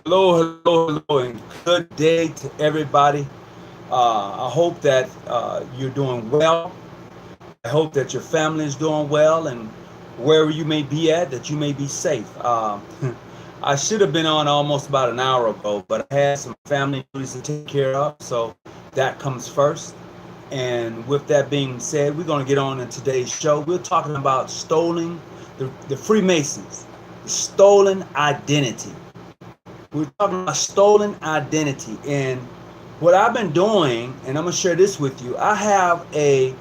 Hello, and good day to everybody. I hope that you're doing well. I hope that your family is doing well, and wherever you may be at, that you may be safe. I should have been on almost about an hour ago, but I had some family duties to take care of, so that comes first. And with that being said, we're going to get on in today's show. We're talking about stolen, the Freemasons, the stolen identity. We're talking about stolen identity. And what I've been doing, and I'm going to share this with you, I have a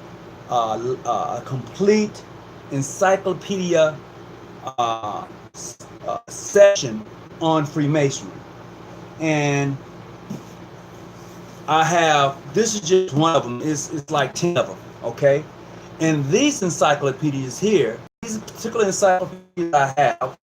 complete encyclopedia uh, section on Freemasonry. And I have, this is just one of them, it's like 10 of them, okay? And these encyclopedias here, these particular encyclopedias I have,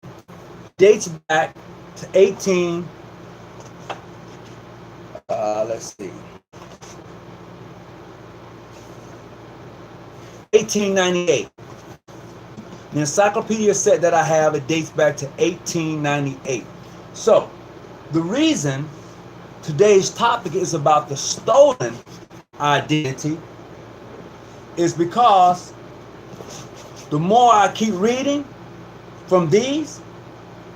dates back to 1898. The encyclopedia set that I have, it dates back to 1898. So, the reason today's topic is about the stolen identity is because the more I keep reading from these,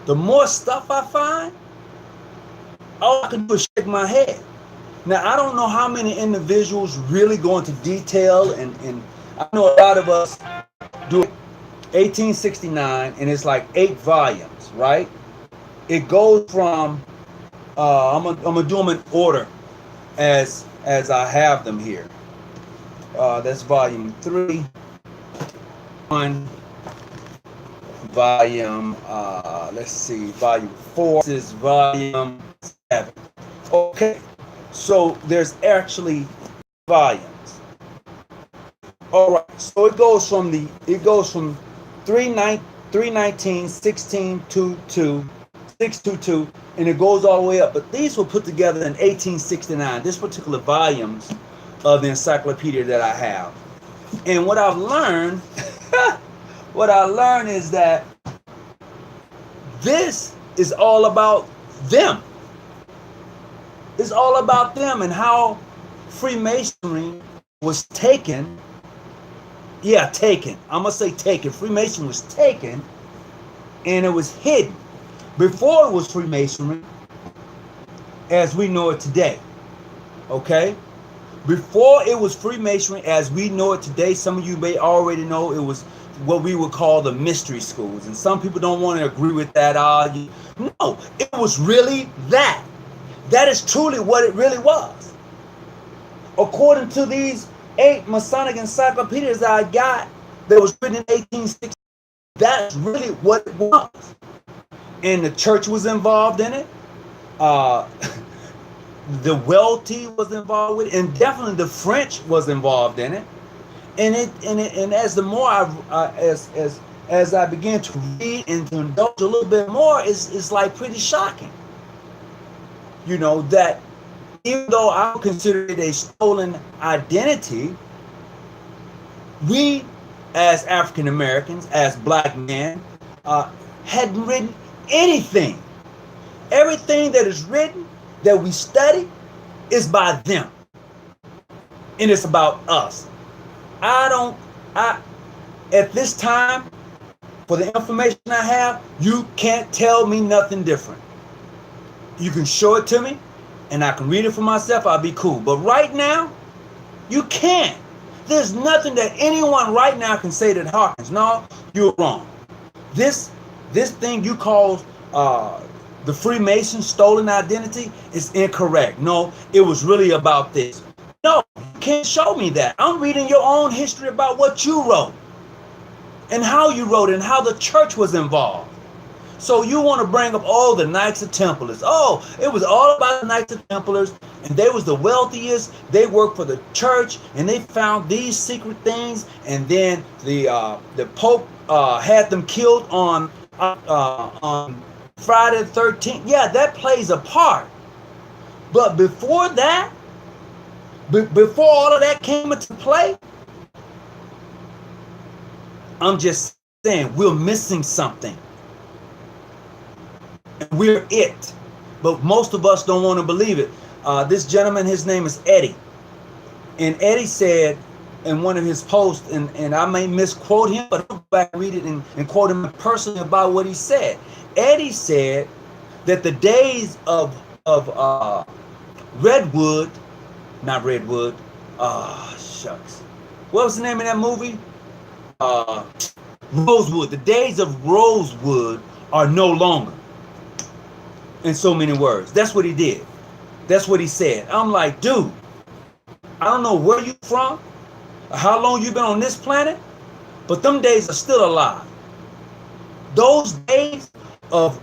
the more stuff I find, all I can do is shake my head. Now, I don't know how many individuals really go into detail, and I know a lot of us do it. 1869, and it's like 8 volumes, right? It goes from, I'm gonna do them in order as I have them here. That's volume 3, 1, volume, let's see, volume 4. This is volume 7. Okay, so there's actually volumes. All right, so it goes from 319, 1622, 622, and it goes all the way up. But these were put together in 1869. This particular volumes of the encyclopedia that I have. And what I've learned, what I learned is that this is all about them. It's all about them and how Freemasonry was taken. Yeah, taken. I'm going to say taken. Freemasonry was taken and it was hidden before it was Freemasonry as we know it today. Okay? Before it was Freemasonry as we know it today, some of you may already know it was what we would call the mystery schools. And some people don't want to agree with that. No, it was really that. That is truly what it really was. According to these 8 Masonic encyclopedias I got that was written in 1860, that's really what it was. And the church was involved in it. The wealthy was involved with it, and definitely the French was involved in it. And as the more as I began to read and to indulge a little bit more, it's like pretty shocking. You know, that even though I would consider it a stolen identity, we as African Americans, as black men, hadn't written anything. Everything that is written, that we study, is by them. And it's about us. At this time, for the information I have, you can't tell me nothing different. You can show it to me, and I can read it for myself, I'll be cool. But right now, you can't. There's nothing that anyone right now can say that harkens. No, you're wrong. This thing you call the Freemason stolen identity is incorrect. No, it was really about this. No, you can't show me that. I'm reading your own history about what you wrote and how you wrote it and how the church was involved. So you want to bring up all the Knights of Templars. Oh, it was all about the Knights of Templars, and they was the wealthiest. They worked for the church, and they found these secret things, and then the Pope had them killed on Friday the 13th. Yeah, that plays a part. But before that, before all of that came into play, I'm just saying we're missing something. And we're it. but most of us don't want to believe it. This gentleman, his name is Eddie. And Eddie said in one of his posts, and I may misquote him, but I'll go back and read it and quote him personally about what he said. Eddie said that the days of Redwood, not Redwood, shucks. What was the name of that movie? Rosewood. The days of Rosewood are no longer. In so many words. That's what he did. That's what he said. I'm like, dude, I don't know where you from, or how long you've been on this planet, but them days are still alive. Those days of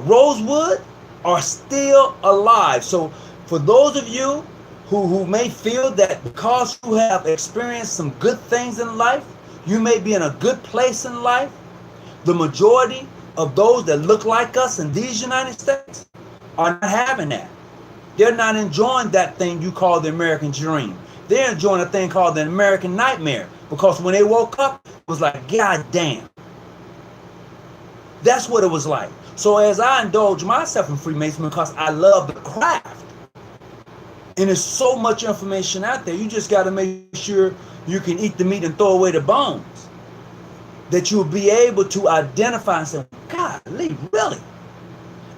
Rosewood are still alive. So for those of you who may feel that because you have experienced some good things in life, you may be in a good place in life, the majority of those that look like us in these United States are not having that. They're not enjoying that thing you call the American dream. They're enjoying a thing called the American nightmare, because when they woke up, it was like, God damn. That's what it was like. So as I indulge myself in Freemasonry, because I love the craft, and there's so much information out there, you just got to make sure you can eat the meat and throw away the bones, that you'll be able to identify and say, golly, really?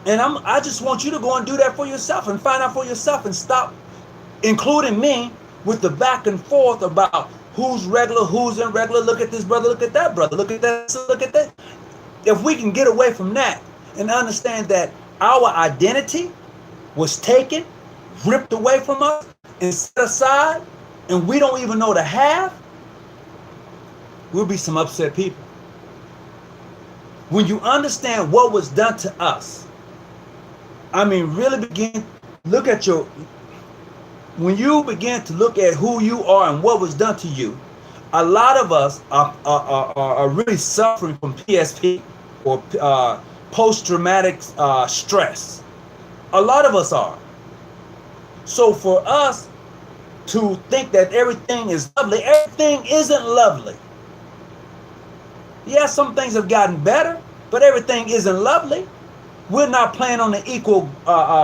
And I just want you to go and do that for yourself and find out for yourself, and stop including me with the back and forth about who's regular, who's irregular. Look at this brother, look at that brother, look at that, look at that. If we can get away from that and understand that our identity was taken, ripped away from us, and set aside, and we don't even know the half, we'll be some upset people. When you understand what was done to us, I mean, really begin, look at your, when you begin to look at who you are and what was done to you, a lot of us are really suffering from PSP, or post-traumatic stress. A lot of us are. So for us to think that everything is lovely, everything isn't lovely. Yeah, some things have gotten better, but everything isn't lovely. We're not playing on an equal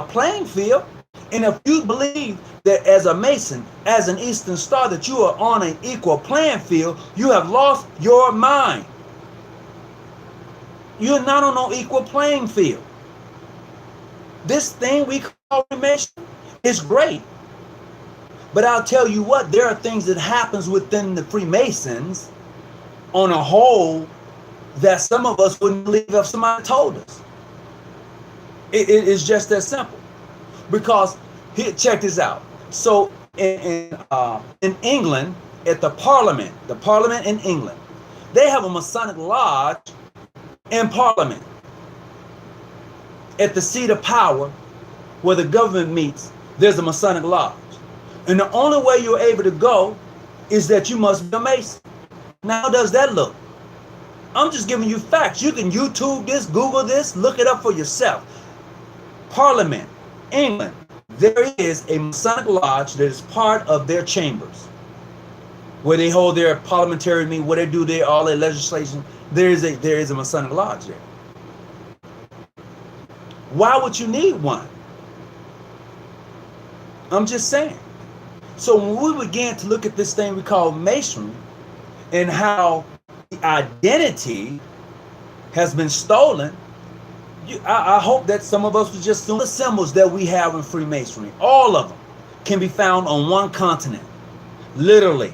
playing field. And if you believe that as a Mason, as an Eastern Star, that you are on an equal playing field, you have lost your mind. You're not on no equal playing field. This thing we call Freemason is great. But I'll tell you what, there are things that happens within the Freemasons on a whole that some of us wouldn't believe if somebody told us. It is just that simple. Because here, check this out. So in England, at the Parliament in England, they have a Masonic lodge in Parliament. At the seat of power, where the government meets, there's a Masonic lodge. And the only way you're able to go is that you must be a Mason. Now, how does that look? I'm just giving you facts. You can YouTube this, Google this, look it up for yourself. Parliament, England, there is a Masonic lodge that is part of their chambers, where they hold their parliamentary meeting, where they do all their legislation. There is a Masonic lodge there. Why would you need one? I'm just saying. So when we began to look at this thing we call Masonry, and how the identity has been stolen, I hope that some of us will just see the symbols that we have in Freemasonry. All of them can be found on one continent, literally.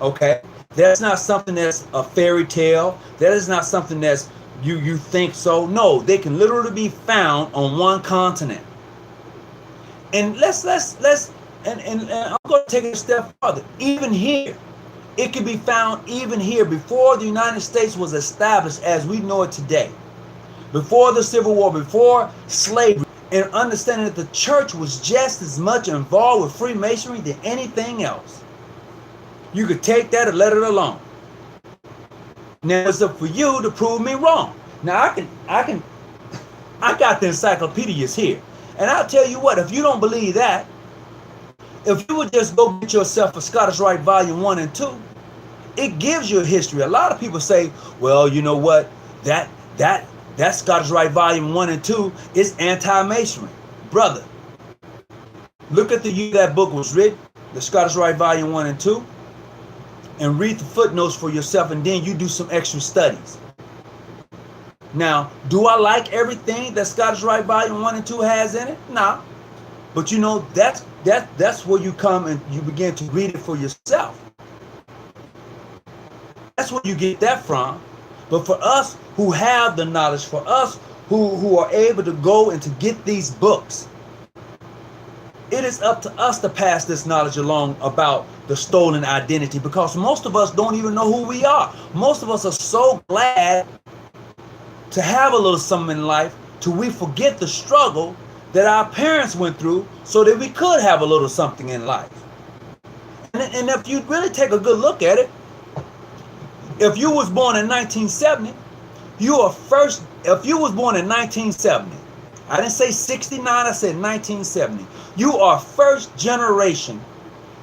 Okay, that's not something that's a fairy tale. That is not something that's you think so. No, they can literally be found on one continent. And let's and I'm going to take it a step further. Even here, it can be found even here before the United States was established as we know it today. Before the Civil War, before slavery, and understanding that the church was just as much involved with Freemasonry than anything else. You could take that or let it alone. Now it's up for you to prove me wrong. Now I got the encyclopedias here. And I'll tell you what, if you don't believe that, if you would just go get yourself a Scottish Rite Volume 1 and 2, it gives you a history. A lot of people say, well, you know what, that That's Scottish Rite Volume 1 and 2 is anti-masonry. Brother, look at the year that book was written, the Scottish Rite Volume 1 and 2, and read the footnotes for yourself, and then you do some extra studies. Now, do I like everything that Scottish Rite Volume 1 and 2 has in it? Nah. But you know, that's where you come and you begin to read it for yourself. That's where you get that from. But for us who have the knowledge, for us who are able to go and to get these books, it is up to us to pass this knowledge along about the stolen identity, because most of us don't even know who we are. Most of us are so glad to have a little something in life till we forget the struggle that our parents went through so that we could have a little something in life. And if you really take a good look at it, if you was born in 1970, if you was born in 1970, I didn't say 69, I said 1970. You are first generation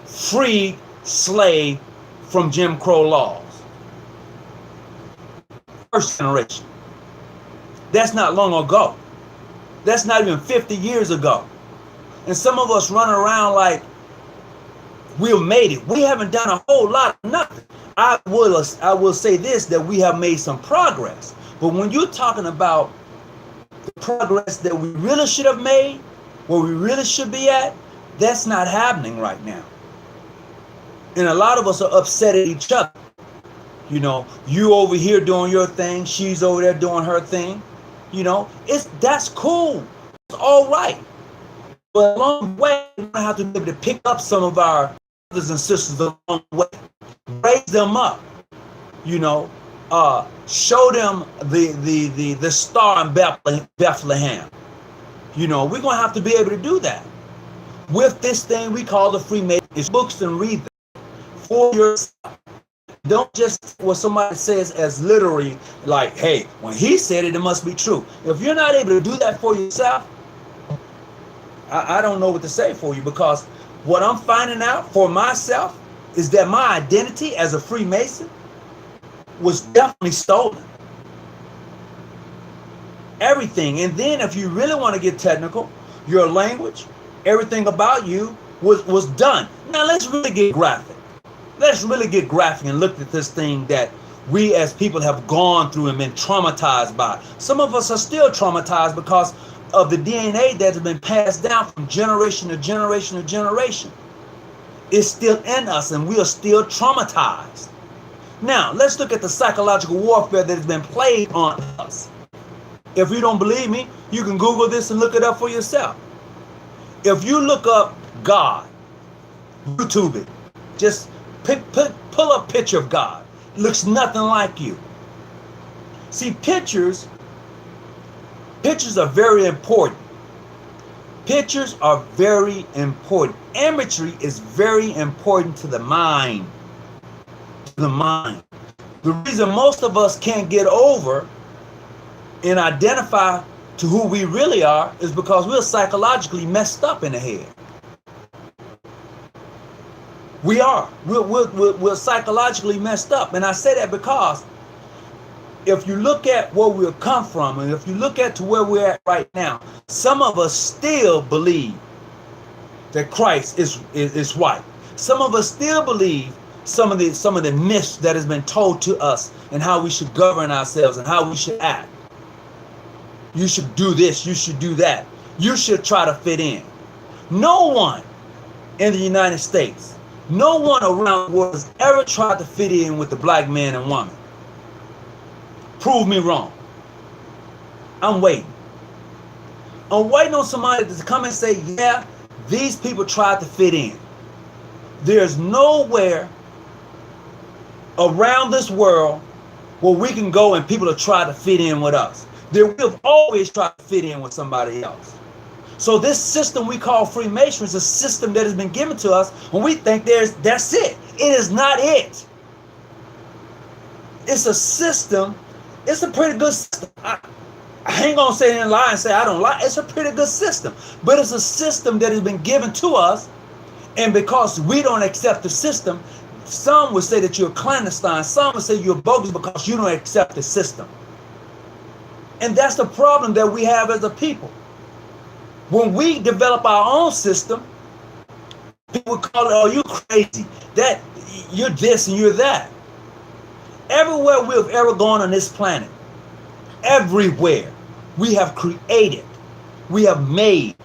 freed slave from Jim Crow laws. First generation. That's not long ago. That's not even 50 years ago. And some of us run around like we've made it. We haven't done a whole lot of nothing. I will say this, that we have made some progress. But when you're talking about the progress that we really should have made, where we really should be at, that's not happening right now. And a lot of us are upset at each other. You know, you over here doing your thing, she's over there doing her thing. You know, that's cool. It's all right. But along the way, we're gonna have to be able to pick up some of our brothers and sisters along the way, raise them up. You know, show them the star in Bethlehem. You know, we're gonna have to be able to do that with this thing we call the Freemasonry. It's books, and read them for yourself. Don't just what somebody says as literally like, hey, when he said it, it must be true. If you're not able to do that for yourself, I don't know what to say for you, because what I'm finding out for myself is that my identity as a Freemason was definitely stolen. Everything. And then if you really want to get technical, your language, everything about you was done. Now let's really get graphic. Let's really get graphic and look at this thing that we as people have gone through and been traumatized by. Some of us are still traumatized because of the DNA that has been passed down from generation to generation to generation. It's still in us, and we are still traumatized. Now, let's look at the psychological warfare that has been played on us. If you don't believe me, you can Google this and look it up for yourself. If you look up God, YouTube it, just pull up a picture of God. It looks nothing like you. See, pictures are very important. Pictures are very important. Imagery is very important to the mind. To the mind. The reason most of us can't get over and identify to who we really are is because we're psychologically messed up in the head. We are. We're psychologically messed up. And I say that because if you look at where we've come from, and if you look at to where we're at right now, some of us still believe that Christ is white. Some of us still believe some of the myths that has been told to us and how we should govern ourselves and how we should act. You should do this, you should do that. You should try to fit in. No one in the United States, no one around the world has ever tried to fit in with the black man and woman. Prove me wrong. I'm waiting. I'm waiting on somebody to come and say, yeah, these people tried to fit in. There's nowhere around this world where we can go and people are trying to fit in with us. We've always tried to fit in with somebody else. So this system we call Freemasonry is a system that has been given to us, and we think that's it. It is not it. It's a system. It's a pretty good system. I ain't gonna say in lie and say I don't like. It's a pretty good system, but it's a system that has been given to us, and because we don't accept the system, some would say that you're clandestine. Some would say you're bogus because you don't accept the system. And that's the problem that we have as a people. When we develop our own system, people call it, oh, you crazy. That you're this and you're that. Everywhere we've ever gone on this planet, everywhere, we have created, we have made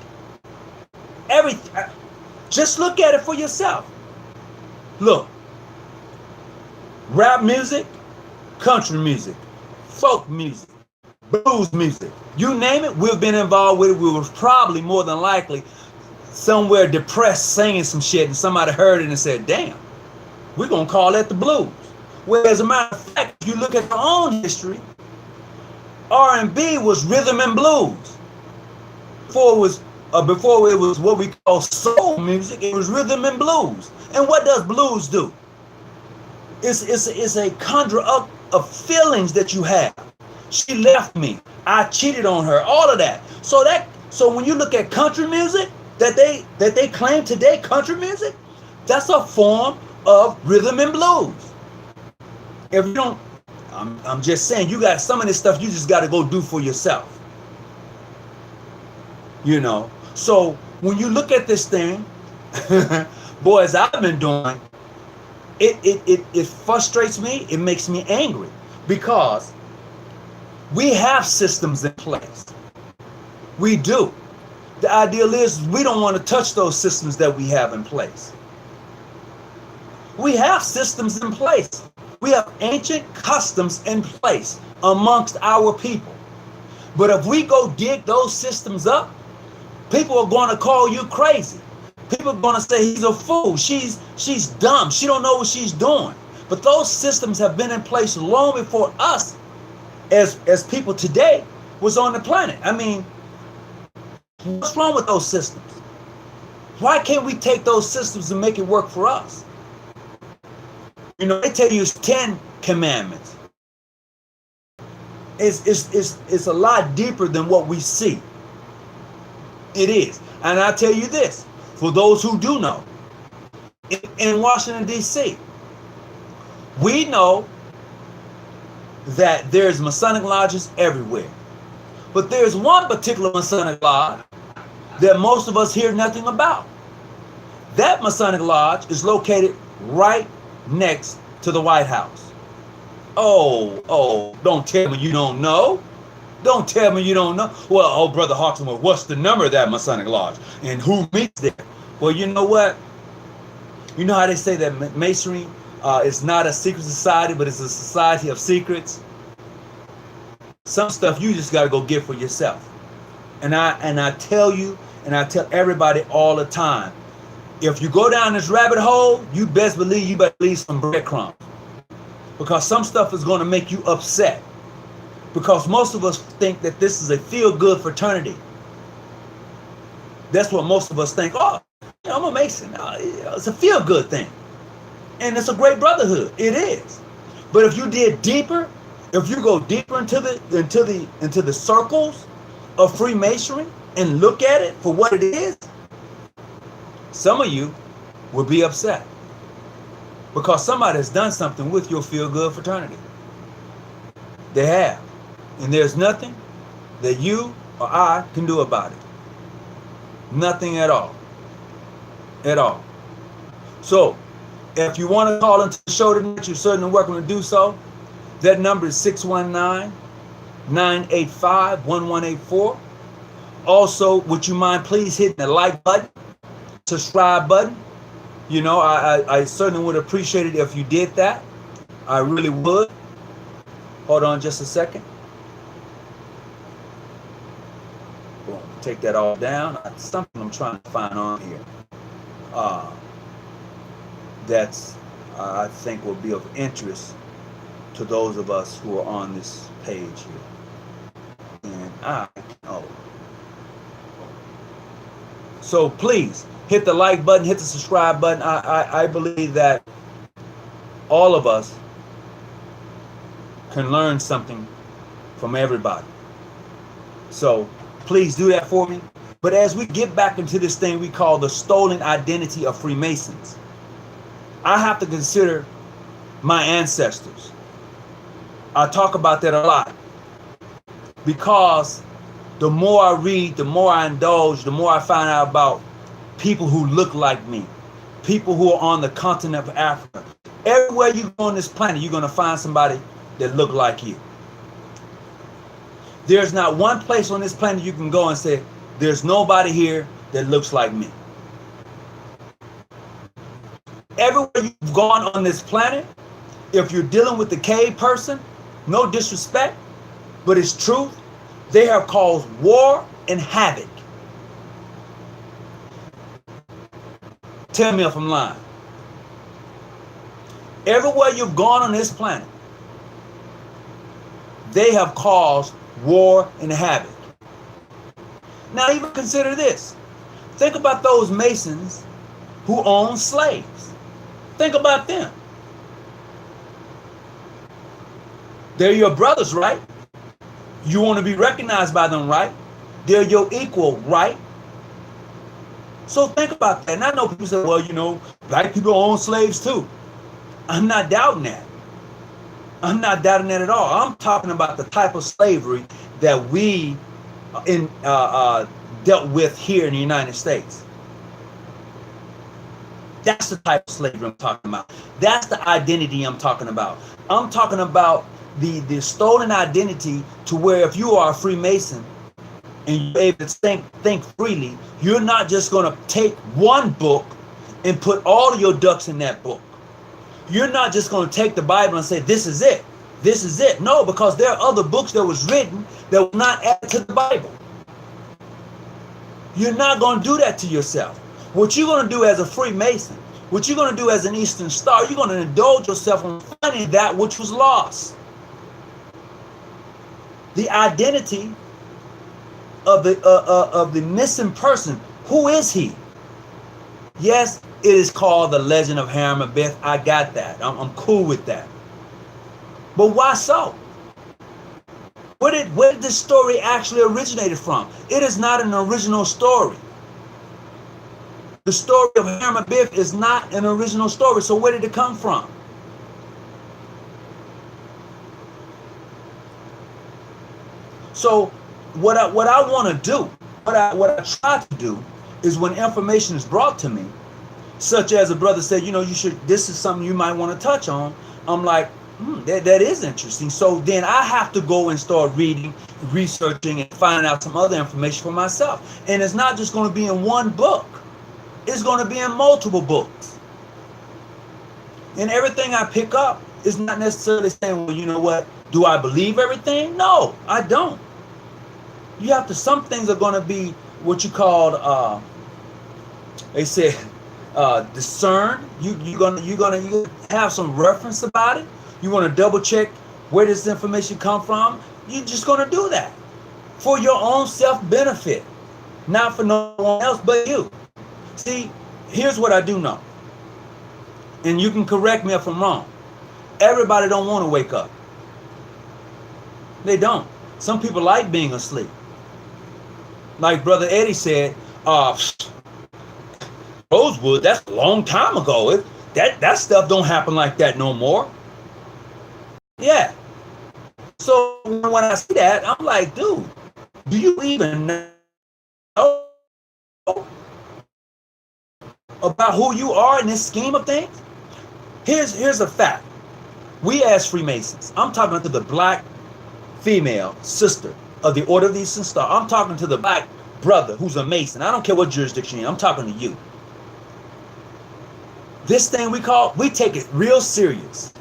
everything. Just look at it for yourself. Look, rap music, country music, folk music, blues music, you name it, we've been involved with it. We were probably more than likely somewhere depressed singing some shit and somebody heard it and said, damn, we're going to call that the blues. Well, as a matter of fact, if you look at your own history, R&B was rhythm and blues. Before it was what we call soul music, it was rhythm and blues. And what does blues do? It's a conjure up of feelings that you have. She left me. I cheated on her. All of that. So when you look at country music that they claim today, country music, that's a form of rhythm and blues. If you don't, I'm just saying, you got some of this stuff you just got to go do for yourself. You know. So when you look at this thing, boy, as I've been doing, it frustrates me. It makes me angry because we have systems in place. We do. The ideal is we don't want to touch those systems that we have in place. We have systems in place. We have ancient customs in place amongst our people. But if we go dig those systems up, people are going to call you crazy. People are going to say he's a fool. She's dumb. She don't know what she's doing. But those systems have been in place long before us as people today was on the planet. I mean, what's wrong with those systems? Why can't we take those systems and make it work for us? You know, they tell you it's 10 commandments. It's a lot deeper than what we see. It is. And I tell you this, for those who do know, in Washington, D.C., we know that there's Masonic lodges everywhere. But there's one particular Masonic lodge that most of us hear nothing about. That Masonic lodge is located right next to the White House. Oh, don't tell me you don't know. Don't tell me you don't know. Well, oh, Brother Hawkins, what's the number of that Masonic lodge? And who meets there? Well, you know what? You know how they say that Masonry is not a secret society, but it's a society of secrets? Some stuff you just got to go get for yourself. And I tell you, and I tell everybody all the time, if you go down this rabbit hole, you best believe you better leave some breadcrumbs. Because some stuff is going to make you upset. Because most of us think that this is a feel-good fraternity. That's what most of us think. Oh, you know, I'm a Mason. It's a feel-good thing. And it's a great brotherhood. It is. But if you dig deeper, if you go deeper into the circles of Freemasonry and look at it for what it is, some of you will be upset because somebody has done something with your feel-good fraternity. They have. And there's nothing that you or I can do about it. Nothing at all. At all. So, if you want to call into the show tonight, you're certainly welcome to do so. That number is 619-985-1184. Also, would you mind please hitting the like button, subscribe button? You know, I certainly would appreciate it if you did that. I really would. Hold on just a second. Boom, take that all down. Something I'm trying to find on here. That's I think will be of interest to those of us who are on this page here. And so please hit the like button, hit the subscribe button. I believe that all of us can learn something from everybody. So please do that for me. But as we get back into this thing we call the stolen identity of Freemasons, I have to consider my ancestors. I talk about that a lot. because the more I read, the more I indulge, the more I find out about people who look like me, people who are on the continent of Africa. Everywhere you go on this planet, you're going to find somebody that look like you. There's not one place on this planet you can go and say, there's nobody here that looks like me. Everywhere you've gone on this planet, if you're dealing with the cave person, no disrespect, but it's truth, they have caused war and havoc. Tell me if I'm lying. Everywhere you've gone on this planet, they have caused war and havoc. Now even consider this. Think about those Masons who own slaves. Think about them. They're your brothers, right? You want to be recognized by them, right? They're your equal, right? So think about that. And I know people say, well, you know, black people own slaves too. I'm not doubting that. I'm not doubting that at all. I'm talking about the type of slavery that we dealt with here in the United States. That's the type of slavery I'm talking about. That's the identity I'm talking about. I'm talking about the stolen identity to where if you are a Freemason and you're able to think freely, you're not just going to take one book and put all of your ducks in that book. You're not just going to take the Bible and say, this is it. This is it. No, because there are other books that was written that were not added to the Bible. You're not going to do that to yourself. What you're going to do as a Freemason, what you're going to do as an Eastern Star, you're going to indulge yourself in finding that which was lost. The identity of the missing person. Who is he? Yes, it is called the Legend of Hiram Abiff. I got that. I'm cool with that. But why so? Where did this story actually originated from? It is not an original story. The story of Hiram Abiff is not an original story. So where did it come from? So what I want to do, what I try to do, is when information is brought to me, such as a brother said, you know, this is something you might want to touch on. I'm like, that is interesting. So then I have to go and start reading, researching, and finding out some other information for myself. And it's not just going to be in one book. It's going to be in multiple books. And everything I pick up is not necessarily saying, well, you know what, do I believe everything? No, I don't. You have to, some things are going to be what you call, they said, discern. You're gonna have some reference about it. You want to double check where this information come from. You're just going to do that for your own self benefit, not for no one else but you. See, here's what I do know, and you can correct me if I'm wrong. Everybody don't want to wake up. They don't. Some people like being asleep. Like Brother Eddie said, Rosewood, that's a long time ago. That stuff don't happen like that no more. Yeah. So when I see that, I'm like, dude, do you even know about who you are in this scheme of things? Here's a fact. We as Freemasons, I'm talking to the black female sister of the Order of the Eastern Star. I'm talking to the black brother who's a Mason. I don't care what jurisdiction you're in. I'm talking to you. This thing we take it real serious.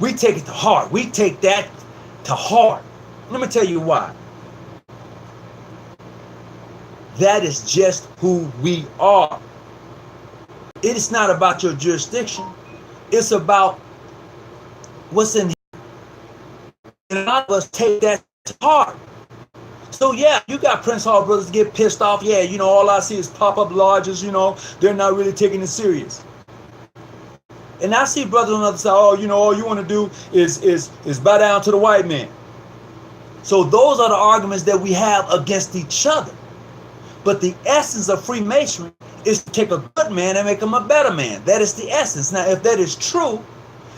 We take it to heart. We take that to heart. Let me tell you why. That is just who we are. It is not about your jurisdiction. It's about what's in here. And a lot of us take that to heart. So yeah, you got Prince Hall brothers get pissed off. Yeah, you know, all I see is pop-up lodges, you know, they're not really taking it serious. And I see brothers on the other side, oh, you know, all you want to do is bow down to the white man. So those are the arguments that we have against each other. But the essence of Freemasonry is to take a good man and make him a better man. That is the essence. Now, if that is true,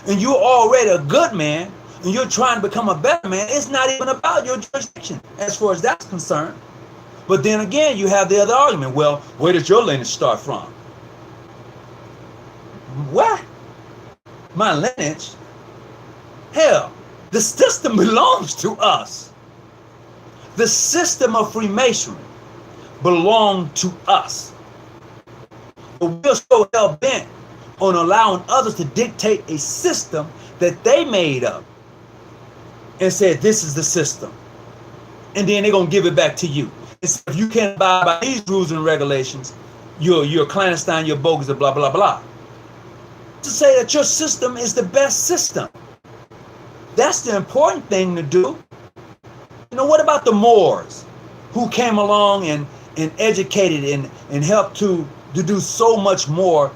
and you're already a good man, and you're trying to become a better man, it's not even about your jurisdiction as far as that's concerned. But then again, you have the other argument. Well, where did your lineage start from? What? My lineage? Hell, the system belongs to us. The system of Freemasonry belonged to us. But we're so hell bent on allowing others to dictate a system that they made up and said, this is the system. And then they're going to give it back to you. If you can't abide by these rules and regulations, you're clandestine, you're bogus, and blah, blah, blah. To say that your system is the best system. That's the important thing to do. You know, what about the Moors who came along and educated and helped to do so much more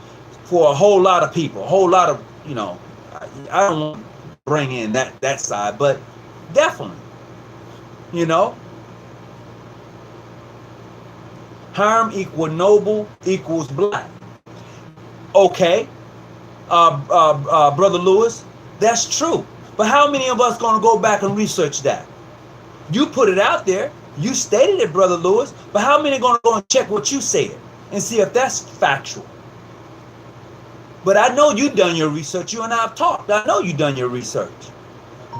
for a whole lot of people, a whole lot of, you know, I don't want to bring in that side, but definitely, you know, harm equal noble equals black. Okay, Brother Lewis, that's true. But how many of us going to go back and research that? You put it out there. You stated it, Brother Lewis. But how many are going to go and check what you said and see if that's factual? But I know you've done your research. You and I have talked. I know you've done your research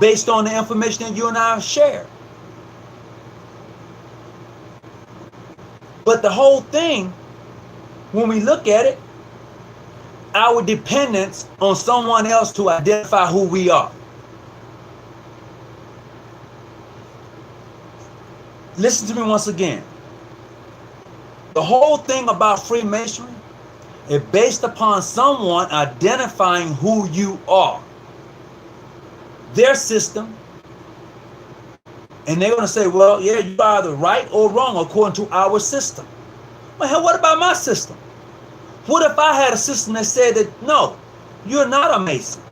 based on the information that you and I have shared. But the whole thing, when we look at it, our dependence on someone else to identify who we are. Listen to me once again. The whole thing about Freemasonry is based upon someone identifying who you are. Their system. And they're going to say, well, yeah, you're either right or wrong according to our system. Well, hell, what about my system? What if I had a system that said that, no, you're not a Mason,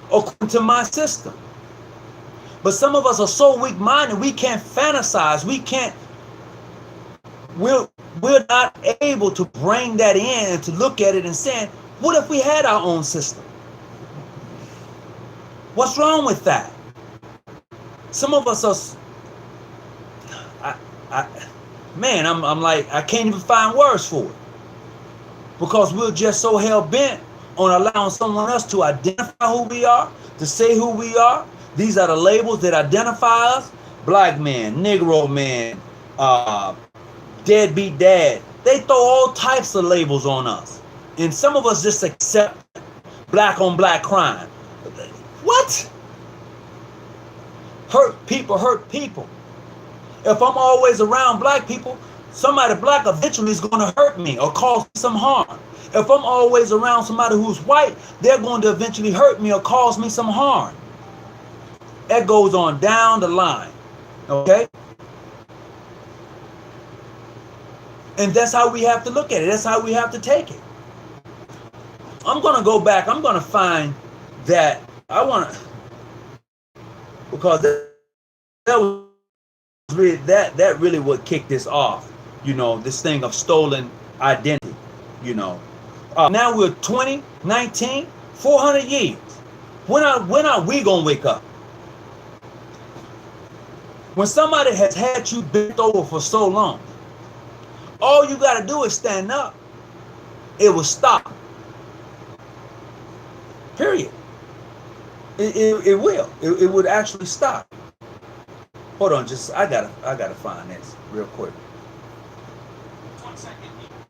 according to my system? But some of us are so weak-minded, we can't fantasize. We're not able to bring that in and to look at it and say, what if we had our own system? What's wrong with that? Some of us are, I'm like, I can't even find words for it. Because we're just so hell-bent on allowing someone else to identify who we are, to say who we are. These are the labels that identify us. Black man, Negro man, deadbeat dad. They throw all types of labels on us. And some of us just accept black on black crime. What? Hurt people hurt people. If I'm always around black people, somebody black eventually is going to hurt me or cause me some harm. If I'm always around somebody who's white, they're going to eventually hurt me or cause me some harm. That goes on down the line. Okay? And that's how we have to look at it. That's how we have to take it. I'm going to go back. I'm going to find that because that was really, that really what kicked this off. You know, this thing of stolen identity, you know. Now we're 2019, 400 years. When are we going to wake up? When somebody has had you bent over for so long, all you got to do is stand up. It will stop. Period. It will. It would actually stop. Hold on, I gotta find this real quick.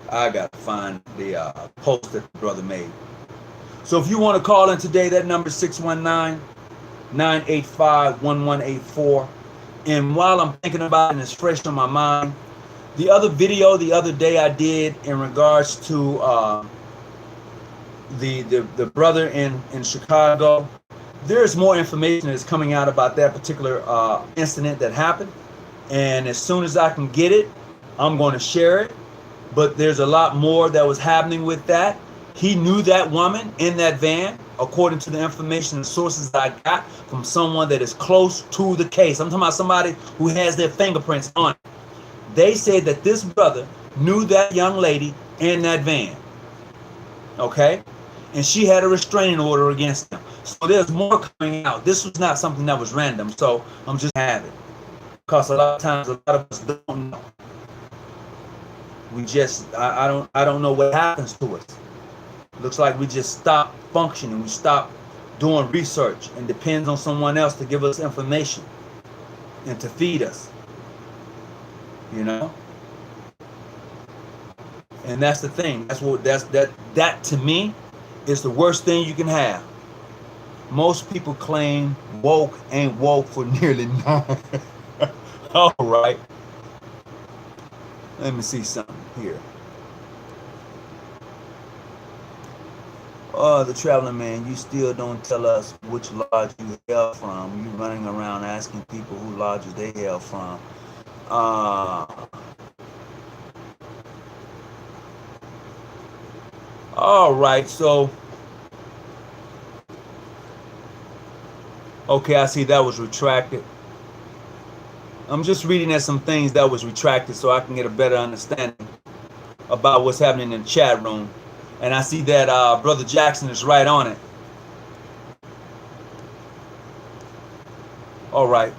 I gotta find the post that the brother made. So if you want to call in today, that number is 619-985-1184. And while I'm thinking about it and it's fresh on my mind, the other video the other day I did in regards to the brother in Chicago, there's more information that's coming out about that particular incident that happened. And as soon as I can get it, I'm going to share it. But there's a lot more that was happening with that. He knew that woman in that van, according to the information and sources that I got from someone that is close to the case. I'm talking about somebody who has their fingerprints on it. They said that this brother knew that young lady in that van. Okay? And she had a restraining order against him. So there's more coming out. This was not something that was random. So I'm just having it. Because a lot of times, a lot of us don't know. We just, I don't know what happens to us. Looks like we just stop functioning. We stop doing research and depends on someone else to give us information and to feed us. You know? And that's the thing. That to me is the worst thing you can have. Most people claim woke ain't woke for nearly none. All right. Let me see something here. Oh, the traveling man, you still don't tell us which lodge you hail from. You running around asking people who lodges they hail from. All right, so okay, I see that was retracted. I'm just reading at some things that was retracted so I can get a better understanding about what's happening in the chat room. And I see that Brother Jackson is right on it. All right.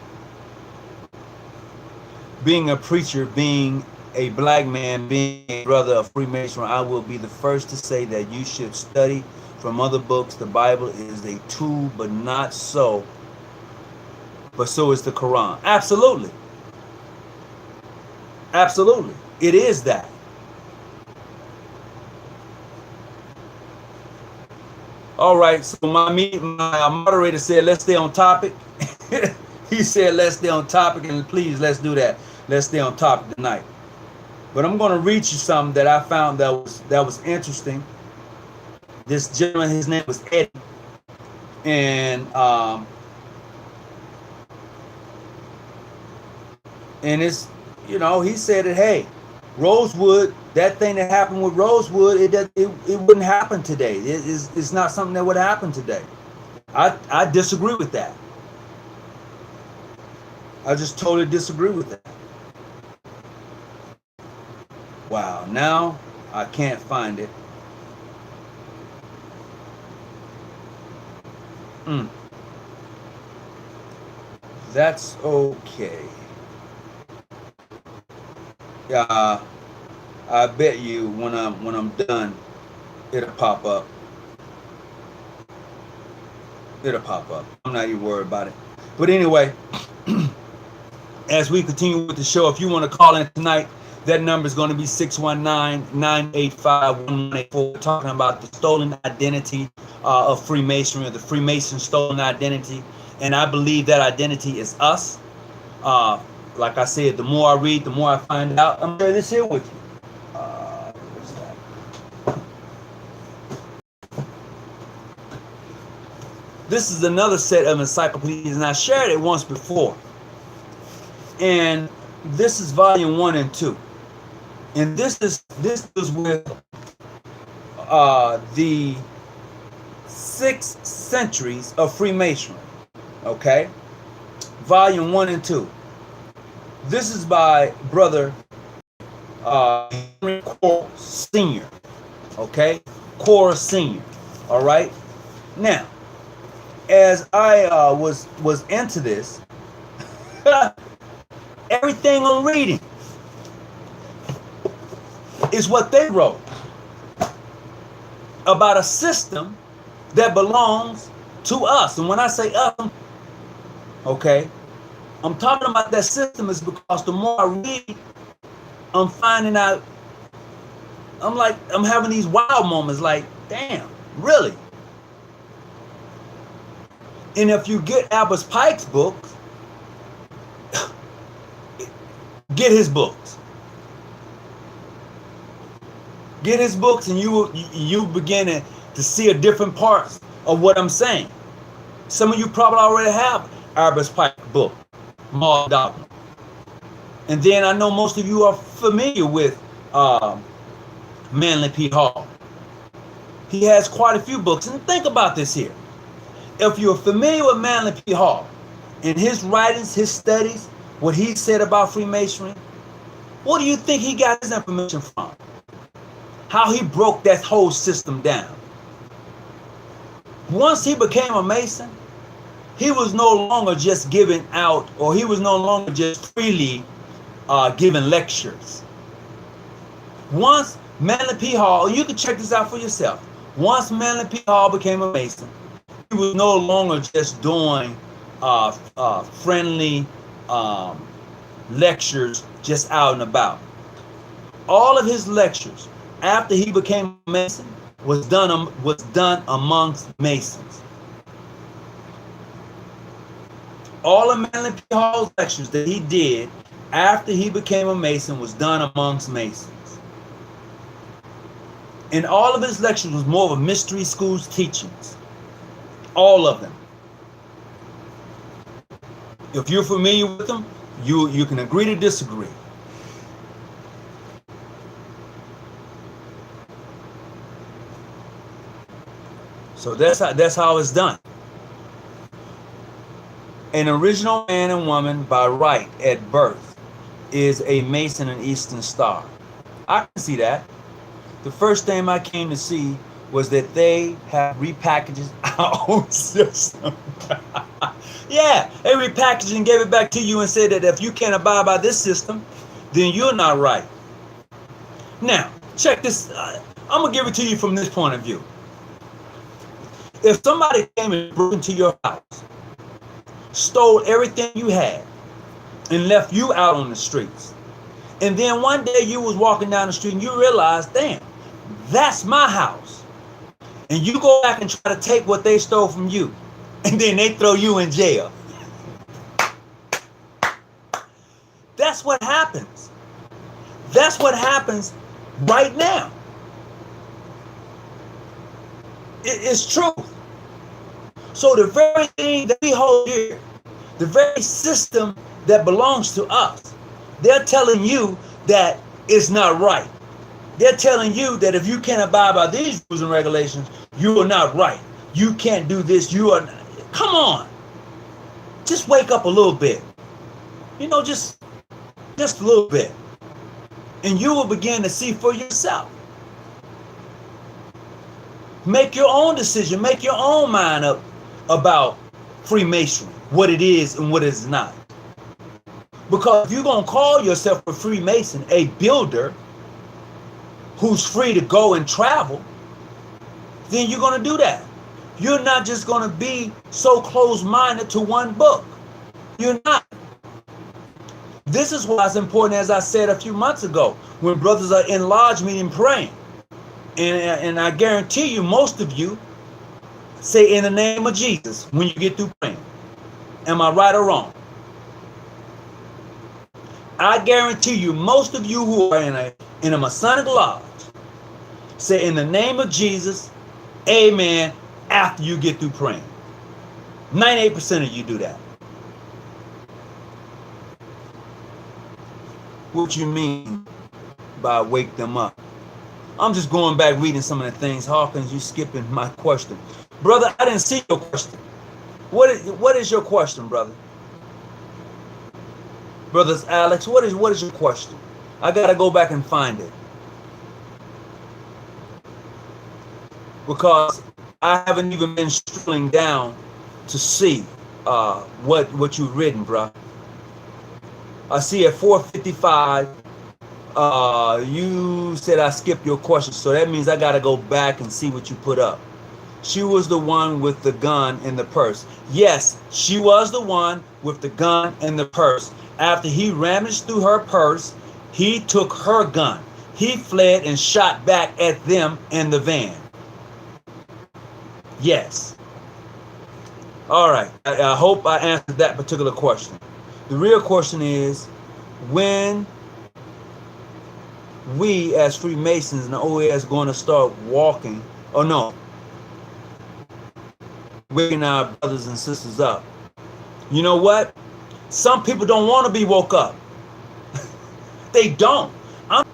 Being a preacher, being a black man, being a brother of Freemasonry, I will be the first to say that you should study from other books. The Bible is a tool, but not so. But so is the Quran. Absolutely. Absolutely. It is that. All right. So my moderator said, let's stay on topic. He said, let's stay on topic. And please, let's do that. Let's stay on topic tonight. But I'm going to read you something that I found that was interesting. This gentleman, his name was Eddie. And it's, you know, he said that, hey, Rosewood, that thing that happened with Rosewood, it wouldn't happen today. It's not something that would happen today. I disagree with that. I just totally disagree with that. Wow, now I can't find it. That's okay. Yeah, I bet you when I'm done, it'll pop up. It'll pop up. I'm not even worried about it. But anyway, as we continue with the show, if you want to call in tonight, that number is going to be 619-985-1184. Talking about the stolen identity of Freemasonry, or the Freemason stolen identity. And I believe that identity is us. Like I said, the more I read, the more I find out. I'm sharing this here with you. Where's that? This is another set of encyclopedias, and I shared it once before. And this is volume 1 and 2. And this is with the 6 centuries of Freemasonry. Okay? Volume 1 and 2. This is by Brother Henry Core Sr. Okay? Core Sr. All right? Now, as I was into this, everything I'm reading is what they wrote about a system that belongs to us. And when I say us, okay, I'm talking about that system is because the more I read, I'm finding out, I'm having these wild moments like, damn, really? And if you get Albus Pike's books, get his books. Get his books and you begin to see a different parts of what I'm saying. Some of you probably already have Albus Pike's book, Moral Doctrine. And then I know most of you are familiar with Manly P. Hall. He has quite a few books. And think about this here. If you're familiar with Manly P. Hall and his writings, his studies, what he said about Freemasonry, what do you think he got his information from? How he broke that whole system down. Once he became a Mason, he was no longer just giving out, or he was no longer just freely giving lectures. Once Manly P. Hall, you can check this out for yourself. Once Manly P. Hall became a Mason, he was no longer just doing friendly lectures just out and about. All of his lectures after he became a Mason was done amongst Masons. All of Manly P. Hall's lectures that he did after he became a Mason was done amongst Masons. And all of his lectures was more of a mystery school's teachings. All of them. If you're familiar with them, you can agree to disagree. So that's how it's done. An original man and woman by right at birth is a Mason and Eastern Star. I can see that. The first thing I came to see was that they have repackaged our own system. Yeah, they repackaged and gave it back to you and said that if you can't abide by this system, then you're not right. Now, check this. I'm going to give it to you from this point of view. If somebody came and broke into your house, stole everything you had, and left you out on the streets, and then one day you was walking down the street and you realized, damn, that's my house, and you go back and try to take what they stole from you, and then they throw you in jail. That's what happens. That's what happens right now. It's truth. So the very thing that we hold here, the very system that belongs to us, they're telling you that it's not right. They're telling you that if you can't abide by these rules and regulations, you are not right. You can't do this. You are. Come on. Just wake up a little bit. You know, just a little bit. And you will begin to see for yourself. Make your own decision. Make your own mind up about Freemasonry, what it is and what it is not. Because if you're going to call yourself a Freemason, a builder who's free to go and travel, then you're going to do that. You're not just going to be so close-minded to one book. You're not. This is why it's important, as I said a few months ago, when brothers are in lodge meeting praying. And I guarantee you, most of you say in the name of Jesus when you get through praying. Am I right or wrong? I guarantee you, most of you who are in a Masonic lodge say in the name of Jesus, amen, after you get through praying. 98% of you do that. What you mean by wake them up? I'm just going back reading some of the things. Hawkins, you skipping my question. Brother, I didn't see your question. What is your question, brother? Brothers Alex, what is your question? I gotta go back and find it. Because I haven't even been strolling down to see what you've written, bro. I see at 4:55, you said I skipped your question, so that means I gotta go back and see what you put up. She was the one with the gun in the purse. Yes, she was the one with the gun in the purse. After he rummaged through her purse, he took her gun. He fled and shot back at them in the van. Yes. All right. I hope I answered that particular question. The real question is, when we as Freemasons and the OAS going to start walking, or no, waking our brothers and sisters up. You know what? Some people don't want to be woke up. They don't. I'm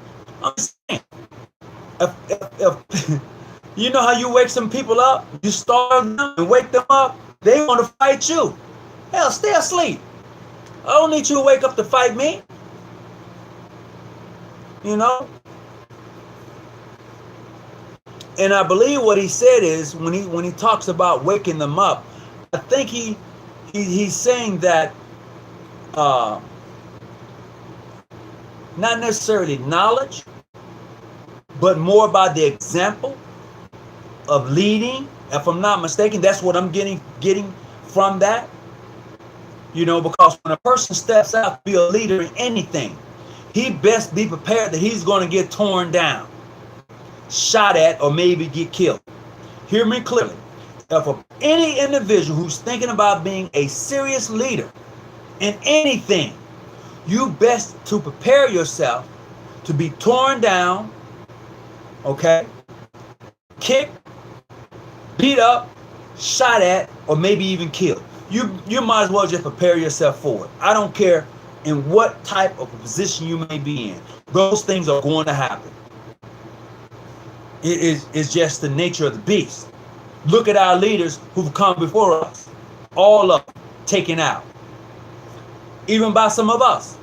saying, if you know how you wake some people up, you starve them and wake them up, they want to fight you. Hell, stay asleep. I don't need you to wake up to fight me. You know? And I believe what he said is when he talks about waking them up, I think he's saying that uh, not necessarily knowledge, but more about the example of leading. If I'm not mistaken, that's what I'm getting from that. You know, because when a person steps out to be a leader in anything, he best be prepared that he's going to get torn down, shot at, or maybe get killed. Hear me clearly. If any individual who's thinking about being a serious leader in anything, you best to prepare yourself to be torn down, okay, kicked, beat up, shot at, or maybe even killed. You might as well just prepare yourself for it. I don't care in what type of position you may be in. Those things are going to happen. It's just the nature of the beast. Look at our leaders who've come before us. All of them taken out. Even by some of us.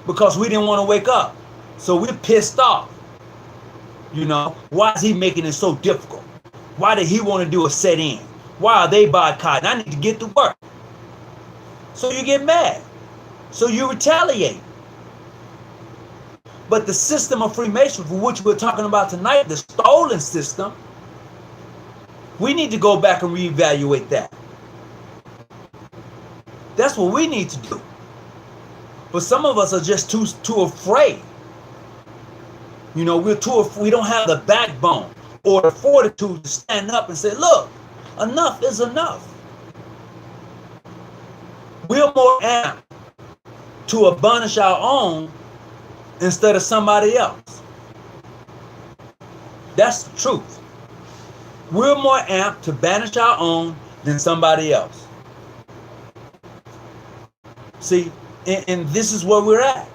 Because we didn't want to wake up. So we're pissed off. You know, why is he making it so difficult? Why did he want to do a set-in? Why are they boycotting? I need to get to work. So you get mad. So you retaliate. But the system of Freemasonry, for which we're talking about tonight, the stolen system, we need to go back and reevaluate that. That's what we need to do. But some of us are just too afraid. You know, we don't have the backbone or the fortitude to stand up and say, look, enough is enough. We're more apt to abolish our own instead of somebody else. That's the truth. We're more apt to banish our own than somebody else. See, and this is where we're at.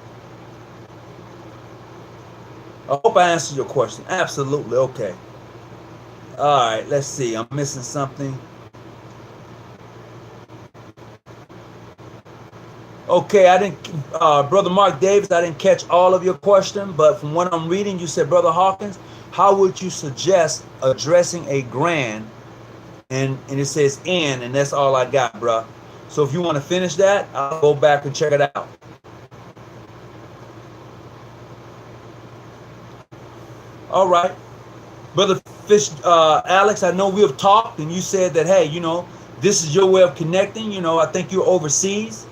I hope I answered your question. Absolutely. Okay. All right. Let's see. I'm missing something. Okay. I didn't, Brother Mark Davis, I didn't catch all of your question, but from what I'm reading, you said, Brother Hawkins, how would you suggest addressing a grand? And it says N, and that's all I got, bro. So if you want to finish that, I'll go back and check it out. All right. Brother Fish, Alex, I know we have talked and you said that, hey, you know, this is your way of connecting. You know, I think you're overseas.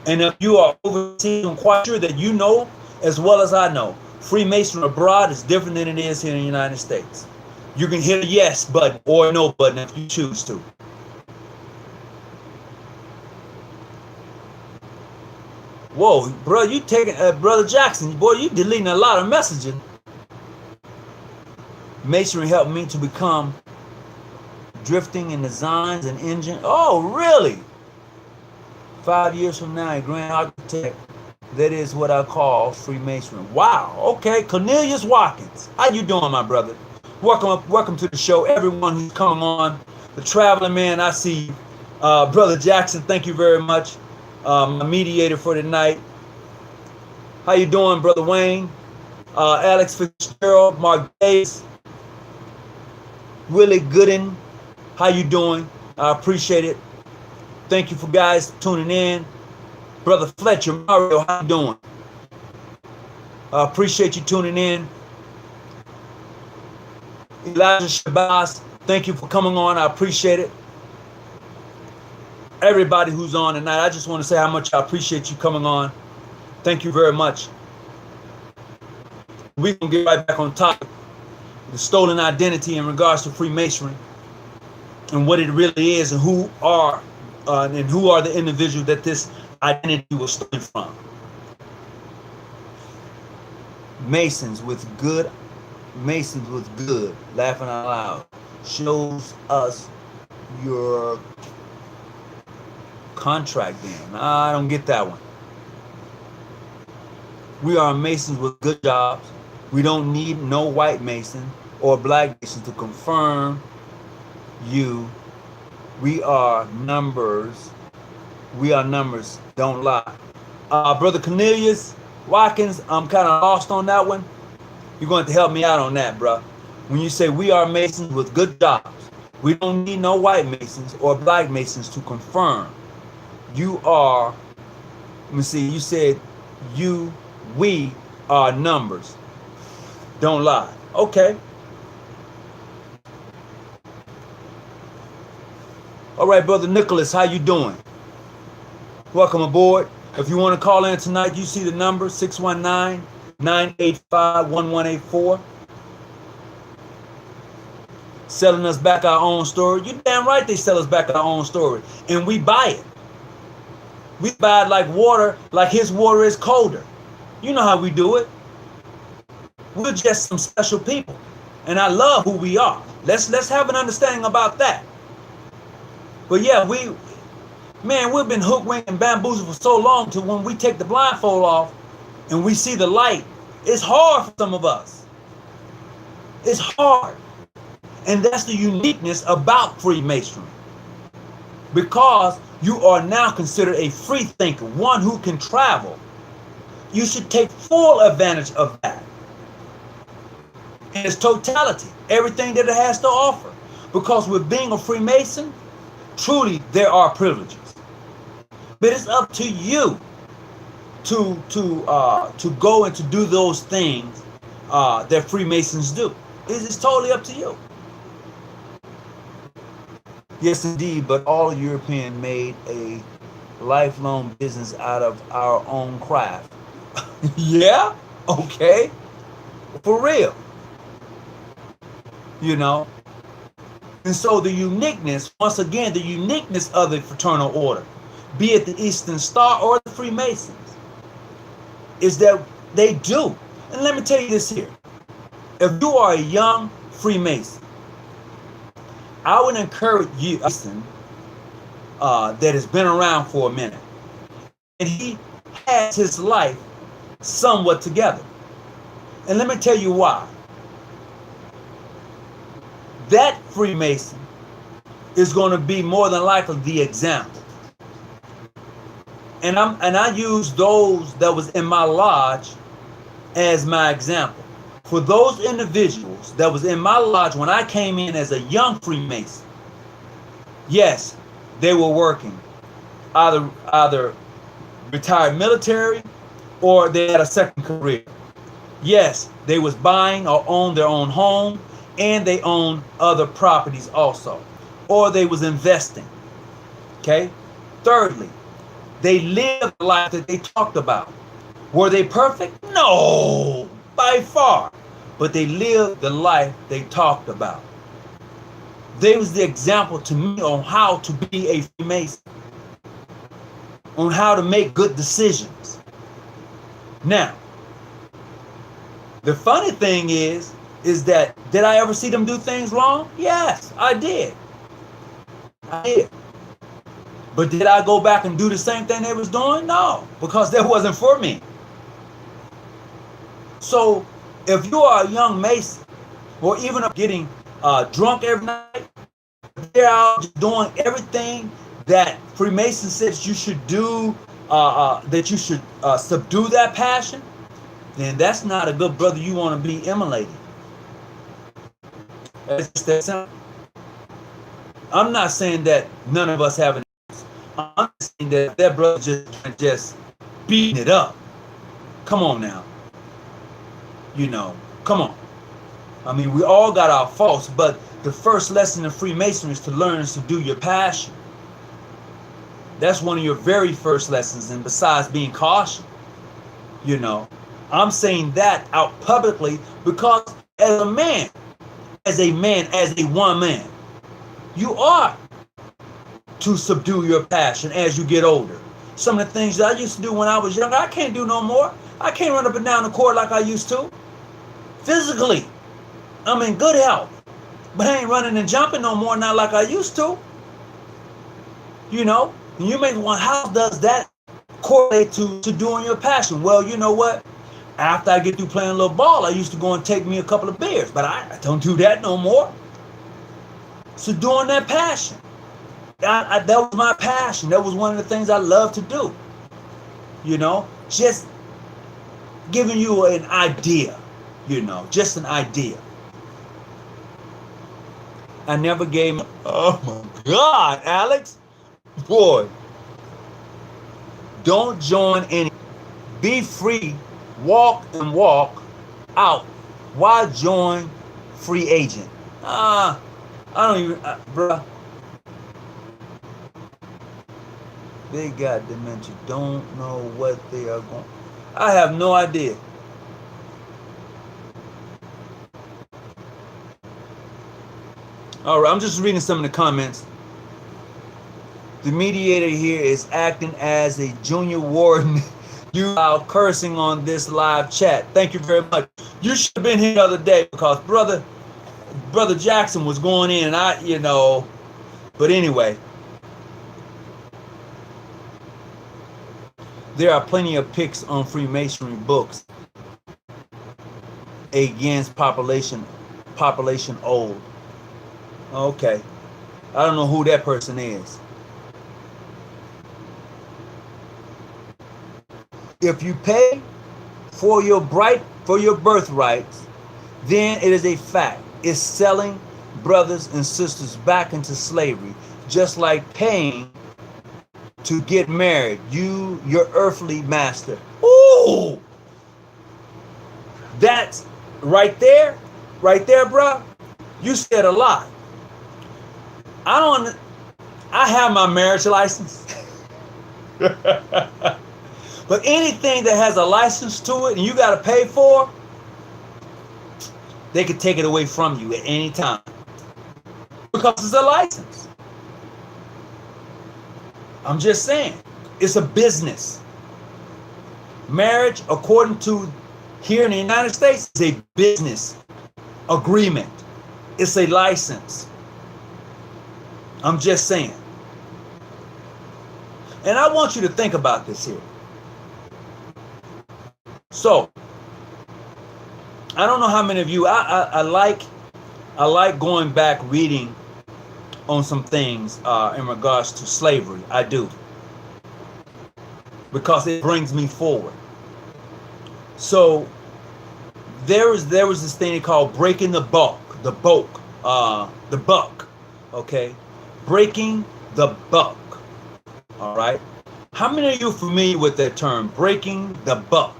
And if you are overseas, I'm quite sure that you know, as well as I know, Freemasonry abroad is different than it is here in the United States. You can hit a yes button or a no button if you choose to. Whoa, bro, you taking, Brother Jackson, boy, you deleting a lot of messaging. Masonry helped me to become drifting in designs and engine. Oh, really? 5 years from now, a grand architect. That is what I call Freemasonry. Wow. Okay, Cornelius Watkins. How you doing, my brother? Welcome to the show. Everyone who's coming on. The traveling man, I see you. Brother Jackson, thank you very much. My mediator for tonight. How you doing, Brother Wayne? Alex Fitzgerald, Mark Davis. Willie Gooden, how you doing? I appreciate it. Thank you for guys tuning in. Brother Fletcher, Mario, how you doing? I appreciate you tuning in. Elijah Shabazz, thank you for coming on. I appreciate it. Everybody who's on tonight, I just want to say how much I appreciate you coming on. Thank you very much. We're going to get right back on topic. The stolen identity in regards to Freemasonry and what it really is and who are the individuals that this identity was stolen from. Masons with good, laughing out loud, shows us your contract then. I don't get that one. We are Masons with good jobs. We don't need no white Mason or black Mason to confirm you. We are numbers. We are numbers. Don't lie. Brother Cornelius Watkins, I'm kind of lost on that one. You're going to help me out on that, bro. when you say we are Masons with good jobs. We don't need no white Masons or black Masons to confirm. You are, let me see, you said we are numbers. Don't lie. Okay. All right, Brother Nicholas, how you doing? Welcome aboard. If you want to call in tonight, you see the number 619-985-1184. Selling us back our own story. You damn right they sell us back our own story. And we buy it. We buy it like water, like his water is colder. You know how we do it. We're just some special people. And I love who we are. Let's have an understanding about that. But yeah, we've been hook-winged and bamboozled for so long to when we take the blindfold off and we see the light, it's hard for some of us. It's hard. And that's the uniqueness about Freemasonry. Because you are now considered a free thinker, one who can travel. You should take full advantage of that. In its totality, everything that it has to offer. Because with being a Freemason, truly there are privileges. But it's up to you to go and to do those things that Freemasons do. It's totally up to you. Yes, indeed, but all Europeans made a lifelong business out of our own craft. Yeah? Okay. For real. You know? And so the uniqueness, once again, the uniqueness of the fraternal order, be it the Eastern Star or the Freemasons, is that they do. And let me tell you this here. If you are a young Freemason, I would encourage you, that has been around for a minute, and he has his life somewhat together. And let me tell you why. That Freemason is going to be more than likely the example. And I use those that was in my lodge as my example. For those individuals that was in my lodge when I came in as a young Freemason, yes, they were working either retired military or they had a second career. Yes, they was buying or owned their own home, and they owned other properties also, or they was investing. Okay. Thirdly, they lived the life that they talked about. Were they perfect? No, by far. But they lived the life they talked about. They was the example to me on how to be a Freemason, on how to make good decisions. Now, the funny thing is that, did I ever see them do things wrong? Yes, I did. I did. But did I go back and do the same thing they was doing? No, because that wasn't for me. So if you are a young Mason, or even getting drunk every night, they're out doing everything that Freemason says you should do, that you should subdue that passion, then that's not a good brother you want to be emulating. It's just that simple. I'm not saying that none of us have an answer. I'm saying that brother just beating it up. Come on now. You know, come on. I mean, we all got our faults, but the first lesson in Freemasonry is to learn is to do your passion. That's one of your very first lessons, and besides being cautious, you know, I'm saying that out publicly because as a man, as a one man, you are to subdue your passion as you get older. Some of the things that I used to do when I was younger, I can't do no more. I can't run up and down the court like I used to. Physically, I'm in good health, but I ain't running and jumping no more, not like I used to. You know, and you may wonder, how does that correlate to doing your passion? Well, you know what? After I get through playing a little ball, I used to go and take me a couple of beers, but I don't do that no more. So doing that passion, that was my passion. That was one of the things I love to do. You know, just giving you an idea, you know, just an idea. I never gave. Oh my God, Alex, boy, don't join any. Be free, walk and walk out. Why join free agent? I don't even, bruh. They got dementia. Don't know what they are going. I have no idea. All right, I'm just reading some of the comments. The mediator here is acting as a junior warden. You are cursing on this live chat. Thank you very much. You should have been here the other day because brother Jackson was going in, and but anyway. There are plenty of pics on Freemasonry books against population old. Okay. I don't know who that person is. If you pay for your birthrights, then it is a fact. It's selling brothers and sisters back into slavery, just like paying to get married. Your earthly master. Ooh! That's right there, bro. You said a lot. I have my marriage license. But anything that has a license to it and you got to pay for, they could take it away from you at any time. Because it's a license. I'm just saying, it's a business. Marriage, according to here in the United States, is a business agreement. It's a license. I'm just saying. And I want you to think about this here. So, I don't know how many of you, I like going back reading on some things in regards to slavery. I do. Because it brings me forward. So, there was this thing called breaking the buck, okay? Breaking the buck, all right? How many of you are familiar with that term, breaking the buck?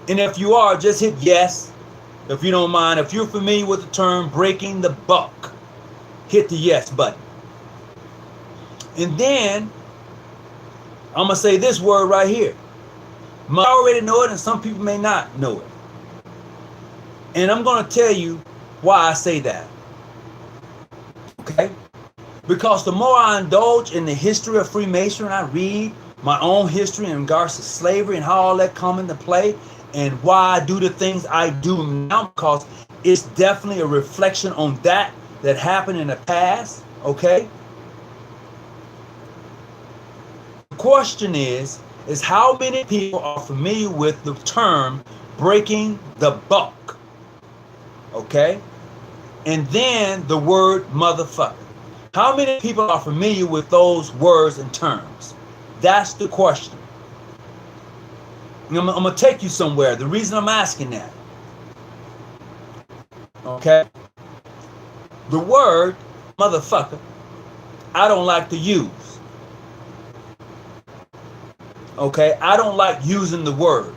And if you are, just hit yes, if you don't mind. If you're familiar with the term breaking the buck, hit the yes button. And then, I'm going to say this word right here. I already know it, and some people may not know it. And I'm going to tell you why I say that. Okay? Because the more I indulge in the history of Freemasonry, I read my own history in regards to slavery and how all that come into play, and why I do the things I do now, because it's definitely a reflection on that happened in the past, okay? The question is how many people are familiar with the term breaking the buck, okay? And then the word motherfucker. How many people are familiar with those words and terms? That's the question. I'm going to take you somewhere. The reason I'm asking that. Okay? The word motherfucker, I don't like to use. Okay? I don't like using the word.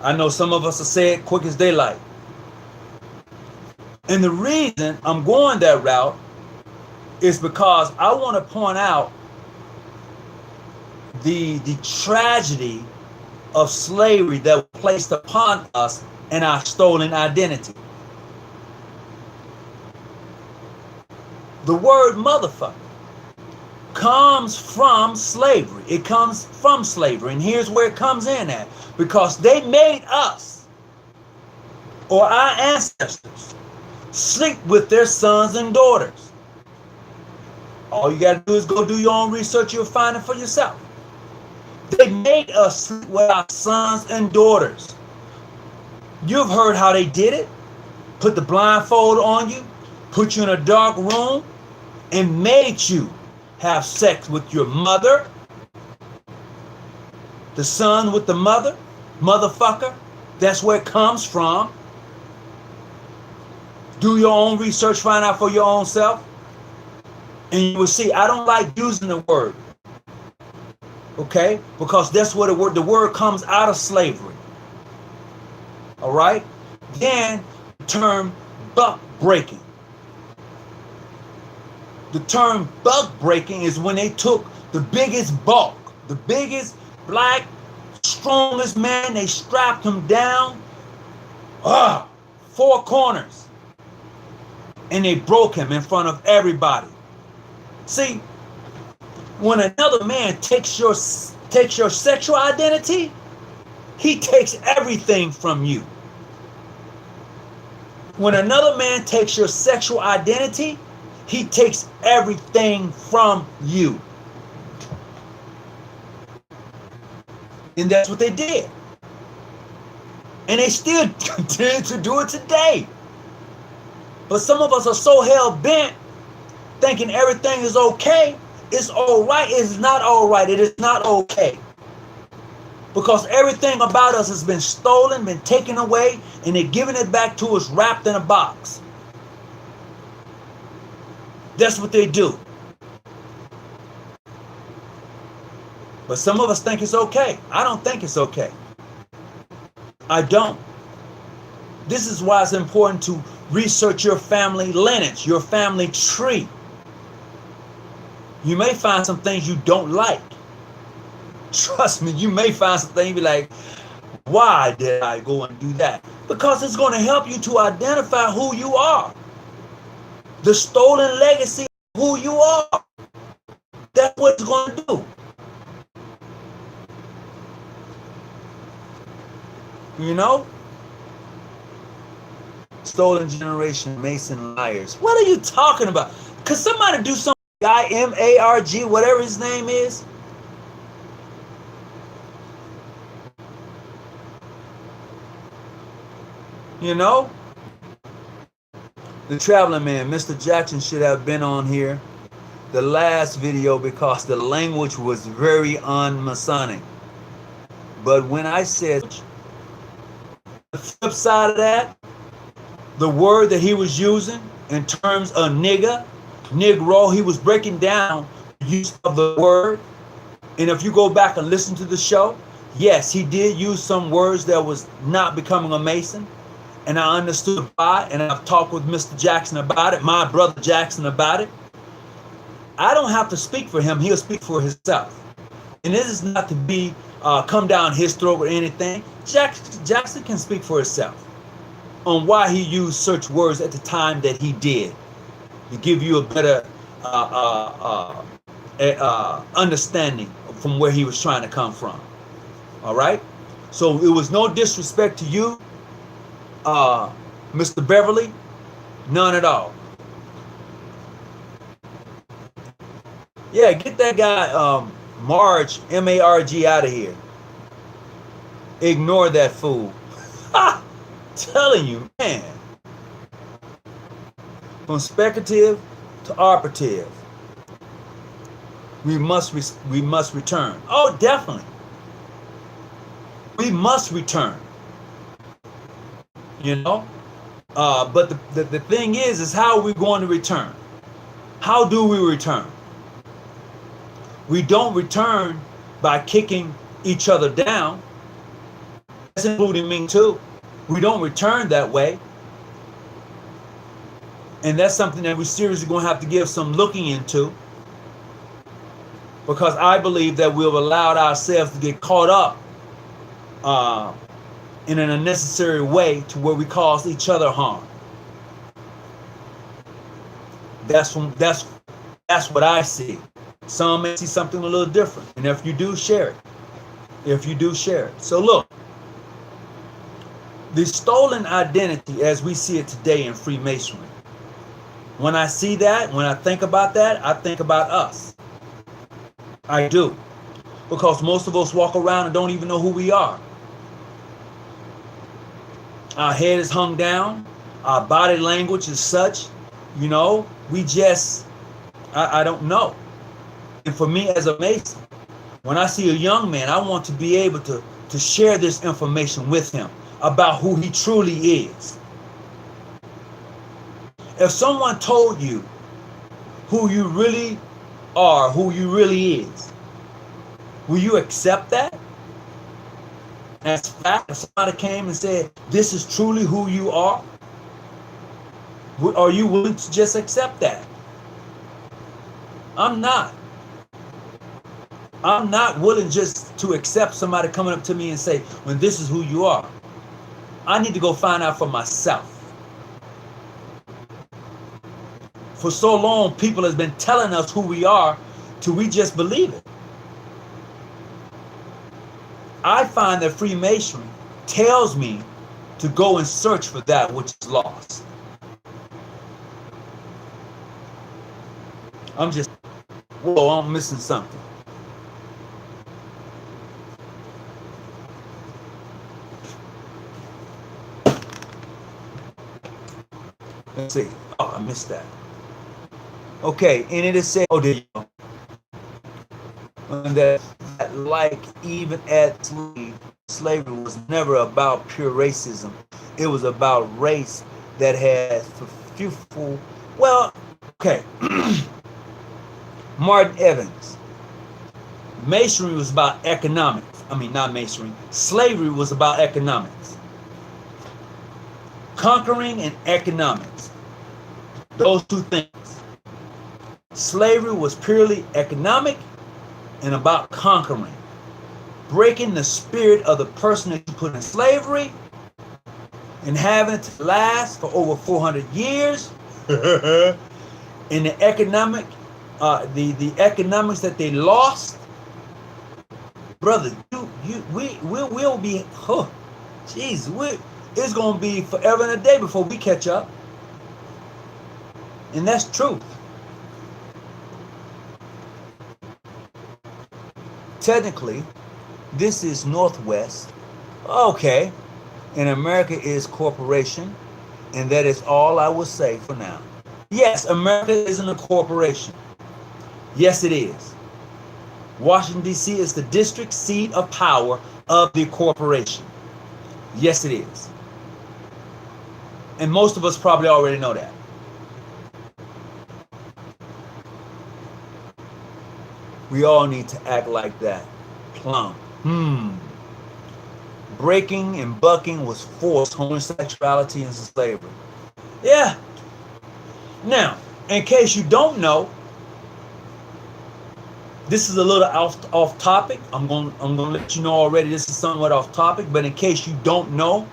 I know some of us will say it quick as daylight. And the reason I'm going that route is because I want to point out the tragedy of slavery that was placed upon us and our stolen identity. The word motherfucker comes from slavery. It comes from slavery. And here's where it comes in at. Because they made us, or our ancestors, sleep with their sons and daughters. All you got to do is go do your own research. You'll find it for yourself. They made us sleep with our sons and daughters. You've heard how they did it. Put the blindfold on you, put you in a dark room, and made you have sex with your mother, the son with the motherfucker. That's where it comes from. Do your own research, find out for your own self. And you will see, I don't like using the word. Okay? Because that's what the word comes out of slavery. All right? Then the term buck breaking. The term buck breaking is when they took the biggest buck, the biggest black, strongest man, they strapped him down, four corners, and they broke him in front of everybody. See, when another man takes your sexual identity, he takes everything from you. When another man takes your sexual identity, he takes everything from you. And that's what they did. And they still continue to do it today. But some of us are so hell-bent thinking everything is okay. It's all right. It's not all right. It is not okay. Because everything about us has been stolen, been taken away, and they're giving it back to us wrapped in a box. That's what they do. But some of us think it's okay. I don't think it's okay. I don't. This is why it's important to research your family lineage, your family tree. You may find some things you don't like. Trust me, you may find some things you be like, why did I go and do that? Because it's going to help you to identify who you are. The stolen legacy of who you are. That's what it's going to do. You know? Stolen generation, Mason liars. What are you talking about? Could somebody do something? Guy M-A-R-G, whatever his name is. You know? The traveling man, Mr. Jackson, should have been on here the last video because the language was very un-Masonic. But when I said the flip side of that, the word that he was using in terms of nigga, Negro, he was breaking down the use of the word. And if you go back and listen to the show, yes, he did use some words that was not becoming a Mason. And I understood why, and I've talked with Mr. Jackson about it, my brother Jackson about it. I don't have to speak for him. He'll speak for himself. And this is not to be come down his throat or anything. Jackson can speak for himself on why he used such words at the time that he did, to give you a better understanding from where he was trying to come from. All right? So it was no disrespect to you, Mr. Beverly, none at all. Yeah, get that guy Marge, M-A-R-G, out of here. Ignore that fool. Ha! Telling you, man. From speculative to operative, we must return. Oh, definitely. We must return. You know? But the thing is how are we going to return? How do we return? We don't return by kicking each other down. That's including me too. We don't return that way. And that's something that we're seriously going to have to give some looking into. Because I believe that we've allowed ourselves to get caught up in an unnecessary way to where we cause each other harm. That's what I see. Some may see something a little different. And if you do, share it. If you do, share it. So look, the stolen identity as we see it today in Freemasonry. When I see that, when I think about that, I think about us. I do. Because most of us walk around and don't even know who we are. Our head is hung down. Our body language is such, you know, we just, I don't know. And for me as a Mason, when I see a young man, I want to be able to share this information with him about who he truly is. If someone told you who you really are, who you really is, will you accept that? As fact, if somebody came and said, this is truly who you are, are you willing to just accept that? I'm not. I'm not willing just to accept somebody coming up to me and say, well, this is who you are. I need to go find out for myself. For so long, people have been telling us who we are till we just believe it. I find that Freemasonry tells me to go and search for that which is lost. Whoa, I'm missing something. Let's see. Oh, I missed that. Okay, and it is said, oh, there you go. And that like even at slavery was never about pure racism. It was about race that had fearful. Well, okay. Martin Evans. Masonry was about economics. I mean, not masonry. Slavery was about economics. Conquering and economics. Those two things. Slavery was purely economic and about conquering. Breaking the spirit of the person that you put in slavery and having it to last for over 400 years. In the economic, the economics that they lost, brother, we'll be, it's gonna be forever and a day before we catch up. And that's truth. Technically, this is Northwest. Okay. And America is corporation. And that is all I will say for now. Yes, America isn't a corporation. Yes, it is. Washington, D.C. is the district seat of power of the corporation. Yes, it is. And most of us probably already know that. We all need to act like that. Plum. Breaking and bucking was forced homosexuality and slavery. Yeah. Now, in case you don't know, this is a little off topic. I'm gonna let you know already. This is somewhat off topic, but in case you don't know,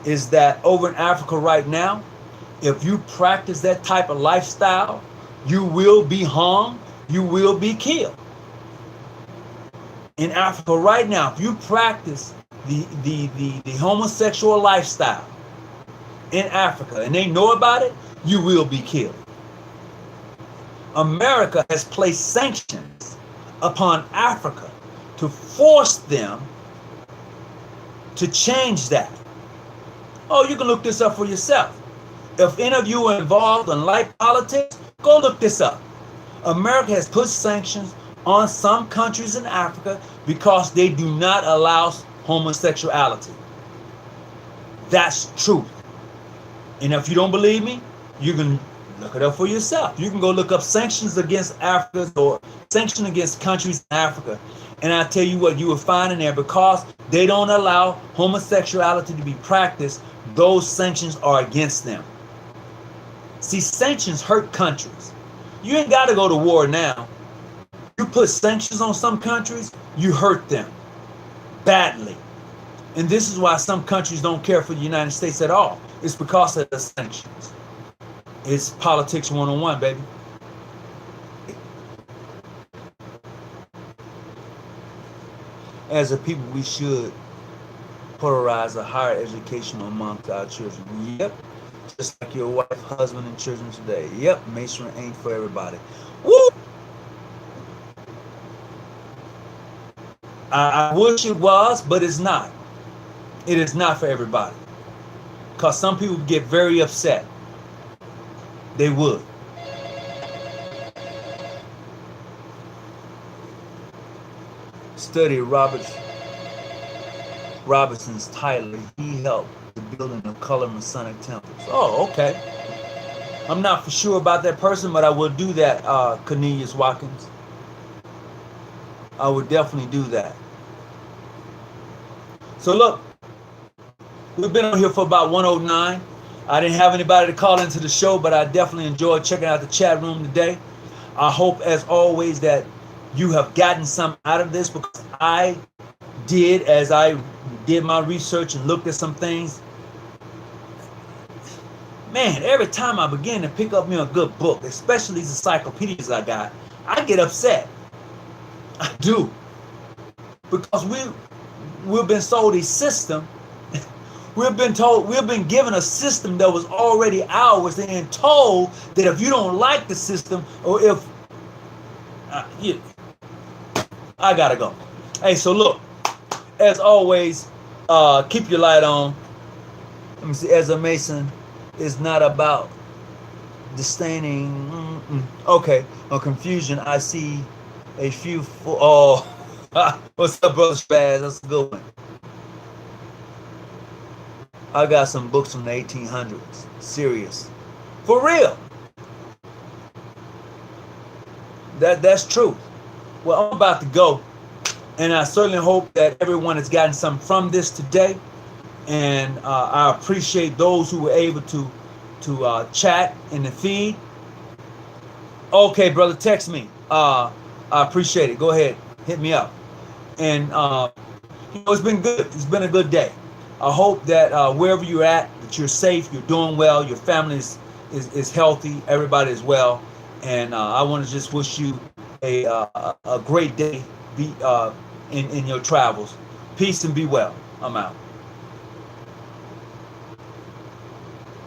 is that over in Africa right now, if you practice that type of lifestyle, you will be harmed. You will be killed. In Africa right now, if you practice the homosexual lifestyle in Africa and they know about it, you will be killed. America has placed sanctions upon Africa to force them to change that. Oh, you can look this up for yourself. If any of you are involved in like politics, go look this up. America has put sanctions on some countries in Africa because they do not allow homosexuality. That's truth. And if you don't believe me, you can look it up for yourself. You can go look up sanctions against Africa or sanctions against countries in Africa. And I tell you what, you will find in there, because they don't allow homosexuality to be practiced, those sanctions are against them. See, sanctions hurt countries. You ain't got to go to war now. You put sanctions on some countries, you hurt them badly. And this is why some countries don't care for the United States at all. It's because of the sanctions. It's politics 101, baby. As a people, we should polarize a higher education amongst our children. Yep. Just like your wife, husband, and children today. Yep, Masonry ain't for everybody. Woo! I wish it was, but it's not. It is not for everybody. Because some people get very upset. They would. Study Robinson's Tyler. He helped the building of color Masonic temples. Oh, okay. I'm not for sure about that person, but I will do that, Cornelius Watkins. I would definitely do that. So look, we've been on here for about 109. I didn't have anybody to call into the show, but I definitely enjoyed checking out the chat room today. I hope, as always, that you have gotten some out of this, because I did, as I did my research and looked at some things. Man, every time I begin to pick up me a good book, especially these encyclopedias I got, I get upset. I do. Because we've been sold a system. We've been given a system that was already ours, and told that if you don't like the system, or if I gotta go. Hey, so look, as always, keep your light on. Let me see. As a Mason, is not about disdaining. Okay, or confusion. I see a few. Oh, what's up, brother Spaz? That's a good one. I got some books from the 1800s. Serious, for real. That's true. Well, I'm about to go, and I certainly hope that everyone has gotten something from this today. And I appreciate those who were able to chat in the feed. Okay, brother, text me. I appreciate it. Go ahead, hit me up. And it's been good. It's been a good day. I hope that wherever you're at, that you're safe, you're doing well, your family is healthy, everybody is well. And I want to just wish you a great day in your travels. Peace and be well. I'm out.